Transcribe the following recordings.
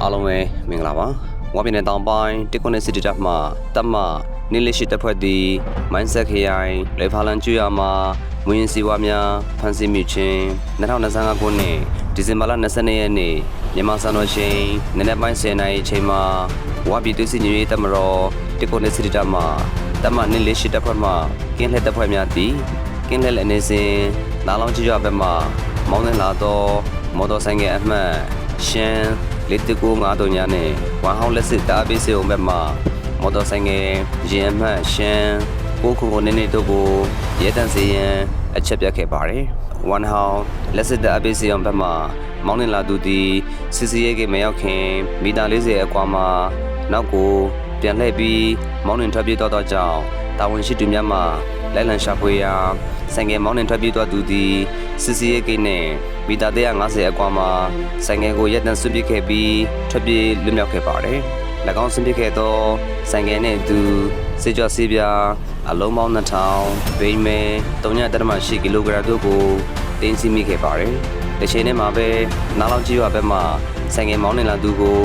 အားလုံးပဲမင်္ဂလာပါဝါပြည်နယ်တောင်ပိုင်းတစ်ခွန်းစစ်တပ်မှတပ်မနင်းလက်ရှိတပ်ဖွဲ့သည်မိုင်းဆက်ခရိုင်လေဖာလန်ကျွော်မှာမွေးရင်စီဝါများဖမ်းဆီးမိခြင်း2025ခုနှစ်ဒီဇင်ဘာလ22ရက်နေ့မြန်မာစံတော်ချိန်နနက်ပိုင်း10:00နာရီအချိန်မှာဝါပြည်သွေးစစ်ညွှန်ရေးတပ်မတော်တစ်ခွန်းစစ်တပ်မှတပ်မနင်းလက်ရှိတပ်ဖွဲ့မှကင်းလှည့်တပ်ဖွဲ့များသည်ကင်းလှည့်လက်နေစဉ်နားလောင်ကျွော်ဘက်မှမောင်းနှင်လာသောမော်တော်ဆိုင်ငယ်အမှတ်ရှမ်း4953ညနဲ့ဝမ်ဟောင်းလက်စစ်တားပေးစေုံဘက်မှမော်တော်ဆိုင်ငယ်ရင်အမှတ်ရှမ်း999နေတို့ကိုရဲတန့်စီရင်အချက်ပြတ်ခဲ့ပါတယ်။ဝမ်ဟောင်းလက်စစ်တားပေးစေုံဘက်မှမောင်းနှင်လာသူသည်စစ်စီရဲကမရောက်ခင်မီတာ40အကွာမှာနောက်ကိုပြန်လှည့်ပြီးမောင်းနှင်ထွက်ပြေးတော့ကြောင်းတာဝန်ရှိသူများမှလက်လံရှာဖွေရာဆိုင်ငယ်မောင်းနှင်ထွက်ပြေးသွားသူသည်စစ်စီရဲကိန်းနဲ့မီတာ150အကွာမှာဆိုင်ငယ်ကိုရက်တန့်ဆွပစ်ခဲ့ပြီးထွက်ပြေးလွတ်မြောက်ခဲ့ပါတယ်။၎င်းဆွပစ်ခဲ့သောဆိုင်ငယ်နဲ့အတူစစ်ကြောစီးပြားအလုံးပေါင်း2000ဘိန်းမဲ3.8ကီလိုဂရမ်တို့ကိုတင်စီမိခဲ့ပါတယ်။တစ်ချိန်တည်းမှာပဲနားလောက်ကြီးရွာဘက်မှဆိုင်ငယ်မောင်းနှင်လာသူကို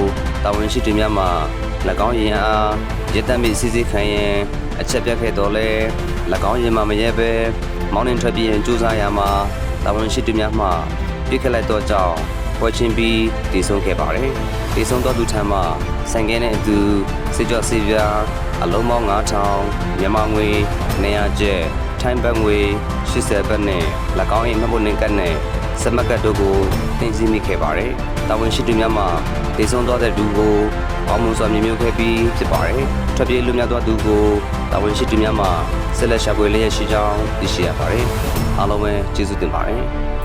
တာဝန်ရှိသူများမှ၎င်းရင်အားရက်တန့်ပြီးစီးစီးခံရင်အချက်ပြတ်ခဲ့တော့လဲ၎င်းရင်မှမရဲပဲမောင်းနှင်ထွက်ပြေးရင်ကြိုးစားရမှာတာဝန်ရှိသူများမှပြစ်ခတ်လိုက်တော့ကြောင်းပွဲချင်းပြီးတည်ဆုံခဲ့ပါတယ်။တည်ဆုံတော့သူထံမှဆိုင်ကဲနဲ့အတူစစ်ကြောစီးပြားအလုံးပေါင်း9000မြန်မာငွေ200ကျပ်ထိုင်းဘတ်ငွေ80ဘတ်နဲ့၎င်း၏မှတ်ပုံတင်ကတ်နဲ့စမတ်ကတ်တို့ကိုတင်စီမိခဲ့ပါတယ်။တာဝန်ရှိသူများမှတည်ဆုံတော့တဲ့သူကိုအောင်မှုစွာမြင်မြုပ်ခဲ့ပြီးဖြစ်ပါတယ်။ထွက်ပြေးလွတ်မြောက်သွားသူကိုတာဝန်ရှိသူများမှဆက်လက်ရှာဖွေလျက်ရှိကြောင်းသိရှိရပါတယ်။အားလုံးပဲကျေးဇူးတင်ပါတယ်။